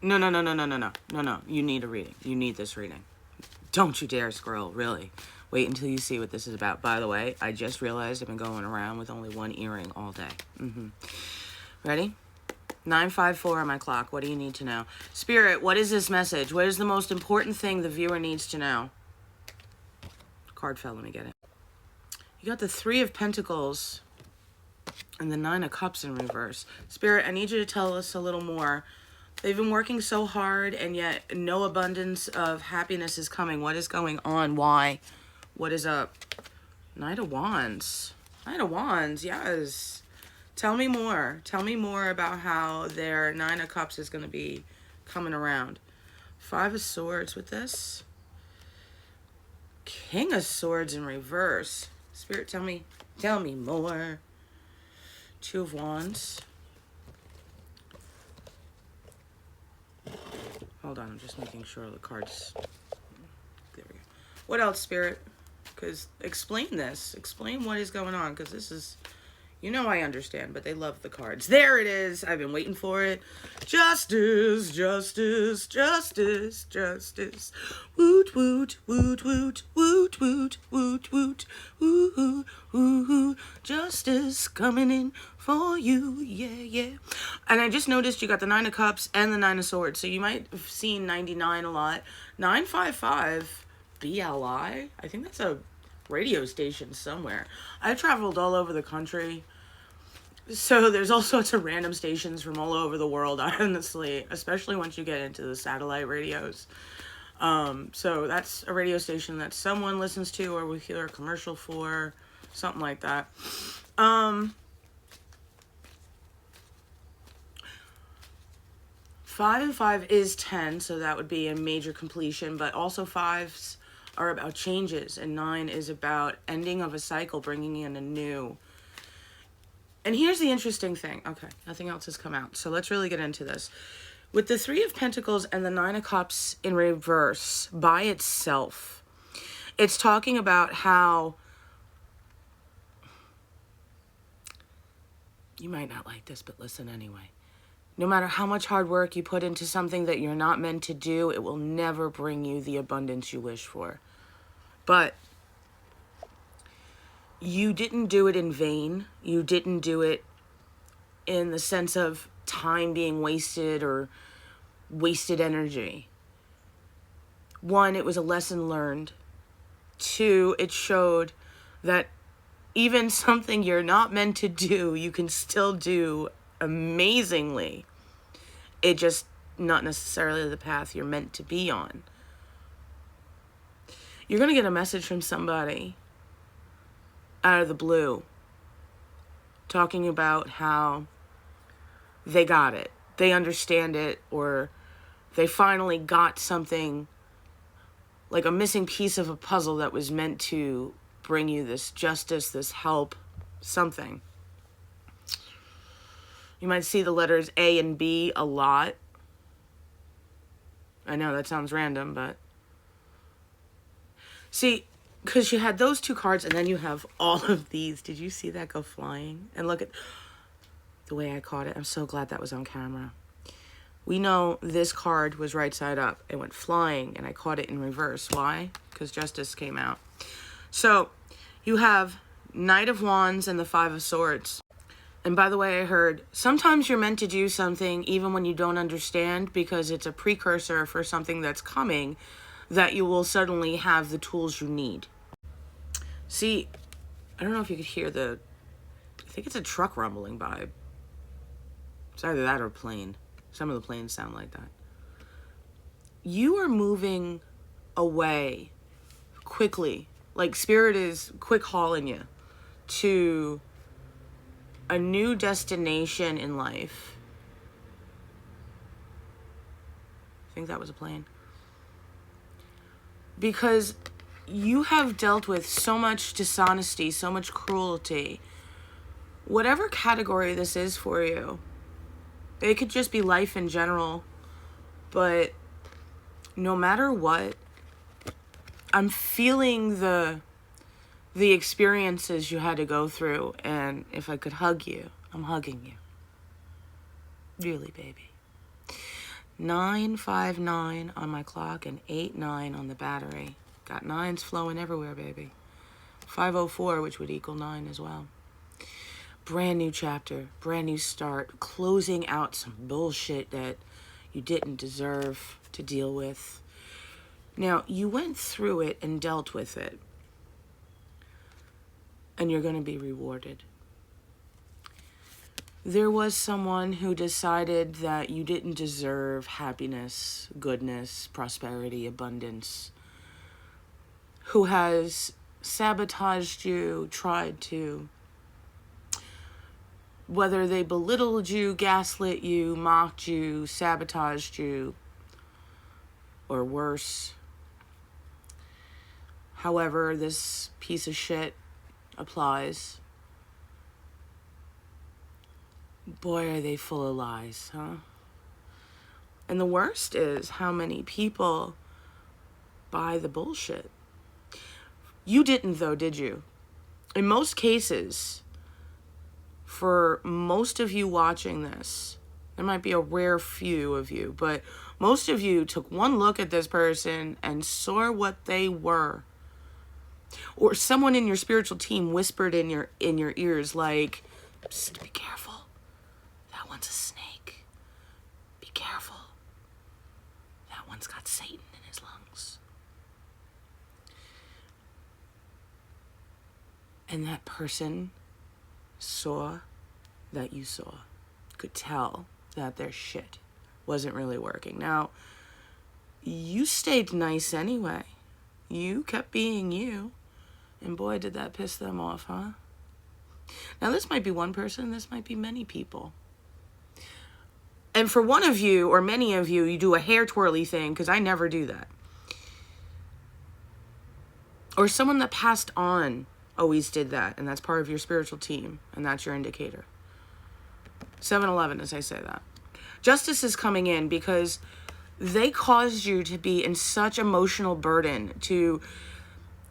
No, no, no, no, no, no, no, no, no. You need a reading. You need this reading. Don't you dare scroll, really. Wait until you see what this is about. By the way, I just realized I've been going around with only one earring all day. Ready? 9:54 on my clock. What do you need to know? Spirit, what is this message? What is the most important thing the viewer needs to know? Card fell, let me get it. You got the 3 of Pentacles and the 9 of Cups in reverse. Spirit, I need you to tell us a little more. They've been working so hard and yet no abundance of happiness is coming. What is going on? Why? What is up? Knight of Wands. Knight of Wands, yes. Tell me more. Tell me more about how their 9 of Cups is going to be coming around. 5 of Swords with this. King of Swords in reverse. Spirit, tell me more. 2 of Wands. Hold on, I'm just making sure the cards. There we go. What else, Spirit? Because explain this. Explain what is going on, because this is, you know I understand, but they love the cards. There it is. I've been waiting for it. Justice, justice, justice, justice. Woot, woot, woot, woot, woot, woot, woot, woot, woo, woo, justice coming in for you, yeah, yeah. And I just noticed you got the 9 of Cups and the 9 of Swords, so you might have seen 99 a lot. 955 BLI. I think that's a radio station somewhere. I've traveled all over the country, so there's all sorts of random stations from all over the world, honestly, especially once you get into the satellite radios. So that's a radio station that someone listens to or we hear a commercial for, something like that. 5 and 5 is 10, so that would be a major completion, but also 5s are about changes, and 9 is about ending of a cycle, bringing in a new. And here's the interesting thing. Okay, nothing else has come out, so let's really get into this. With the 3 of Pentacles and the 9 of Cups in reverse by itself, it's talking about how you might not like this, but listen anyway. No matter how much hard work you put into something that you're not meant to do, it will never bring you the abundance you wish for. But you didn't do it in vain. You didn't do it in the sense of time being wasted or wasted energy. 1, it was a lesson learned. 2, it showed that even something you're not meant to do, you can still do amazingly. It just not necessarily the path you're meant to be on. You're going to get a message from somebody out of the blue talking about how they got it, they understand it, or they finally got something, like a missing piece of a puzzle that was meant to bring you this justice, this help, something. You might see the letters A and B a lot. I know that sounds random, but see, because you had those 2 cards and then you have all of these. Did you see that go flying? And look at the way I caught it. I'm so glad that was on camera. We know this card was right side up. It went flying and I caught it in reverse. Why? Because justice came out. So you have Knight of Wands and the 5 of Swords. And by the way, I heard sometimes you're meant to do something even when you don't understand, because it's a precursor for something that's coming that you will suddenly have the tools you need. See, I don't know if you could hear I think it's a truck rumbling by. It's either that or a plane. Some of the planes sound like that. You are moving away quickly. Like Spirit is quick hauling you to a new destination in life. I think that was a plane. Because you have dealt with so much dishonesty, so much cruelty. Whatever category this is for you, it could just be life in general. But no matter what, I'm feeling the experiences you had to go through, and if I could hug you, I'm hugging you. Really, baby. 959 on my clock and 89 on the battery. Got nines flowing everywhere, baby. 504, which would equal 9 as well. Brand new chapter, brand new start, closing out some bullshit that you didn't deserve to deal with. Now, you went through it and dealt with it, and you're going to be rewarded. There was someone who decided that you didn't deserve happiness, goodness, prosperity, abundance, who has sabotaged you, tried to, whether they belittled you, gaslit you, mocked you, sabotaged you, or worse. However, this piece of shit applies. Boy, are they full of lies, huh? And the worst is how many people buy the bullshit. You didn't, though, did you? In most cases, for most of you watching this, there might be a rare few of you, but most of you took one look at this person and saw what they were. Or someone in your spiritual team whispered in your ears like, "Psst, be careful. That one's a snake. Be careful. That one's got Satan in his lungs." And that person saw that you saw, could tell that their shit wasn't really working. Now, you stayed nice anyway. You kept being you. And boy, did that piss them off, huh? Now, this might be one person. This might be many people. And for one of you, or many of you, you do a hair twirly thing, because I never do that. Or someone that passed on always did that, and that's part of your spiritual team, and that's your indicator. 7-Eleven, as I say that. Justice is coming in because they caused you to be in such emotional burden, to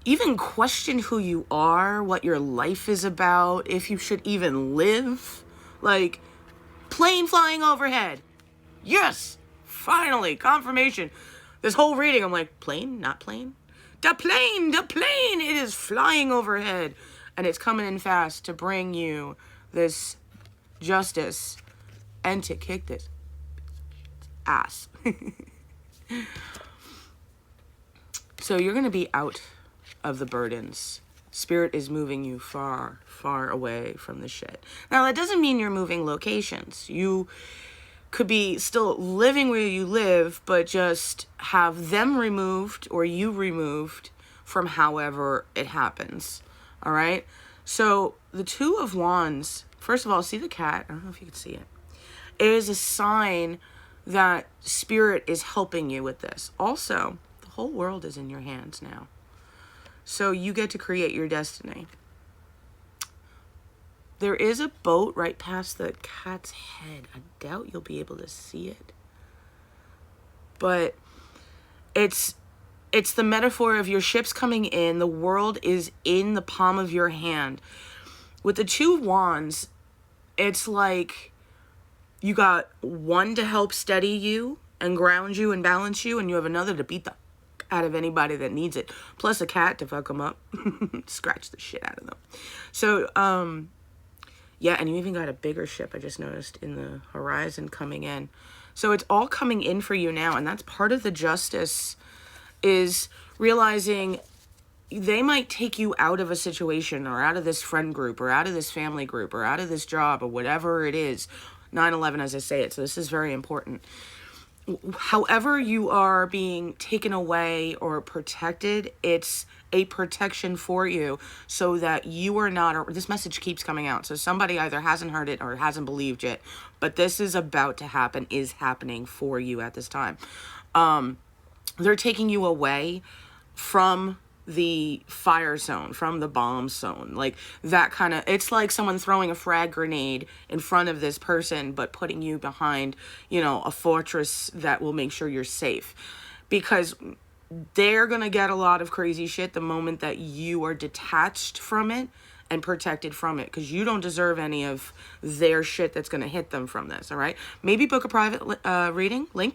even question who you are, what your life is about, if you should even live. Like, plane flying overhead. Yes, finally, confirmation. This whole reading, I'm like, plane, not plane? The plane, it is flying overhead. And it's coming in fast to bring you this justice and to kick this ass. So you're going to be out of the burdens. Spirit is moving you far, far away from the shit. Now, that doesn't mean you're moving locations. You could be still living where you live, but just have them removed or you removed from however it happens. All right? So the Two of Wands, first of all, see the cat? I don't know if you can see it. It is a sign that Spirit is helping you with this. Also, the whole world is in your hands now. So you get to create your destiny. There is a boat right past the cat's head. I doubt you'll be able to see it. But it's the metaphor of your ships coming in. The world is in the palm of your hand. With the Two of Wands, it's like you got one to help steady you and ground you and balance you, and you have another to beat the out of anybody that needs it, plus a cat to fuck them up. Scratch the shit out of them. So yeah, and you even got a bigger ship, I just noticed, in the horizon coming in. So it's all coming in for you now, and that's part of the justice, is realizing they might take you out of a situation or out of this friend group or out of this family group or out of this job or whatever it is. 9/11, as I say it, so this is very important. However you are being taken away or protected, it's a protection for you so that you are not, this message keeps coming out. So somebody either hasn't heard it or hasn't believed it, but this is about to happen, is happening for you at this time. They're taking you away from the fire zone, from the bomb zone, like that kind of, it's like someone throwing a frag grenade in front of this person, but putting you behind, you know, a fortress that will make sure you're safe, because they're going to get a lot of crazy shit the moment that you are detached from it and protected from it, because you don't deserve any of their shit that's going to hit them from this. All right. Maybe book a private reading link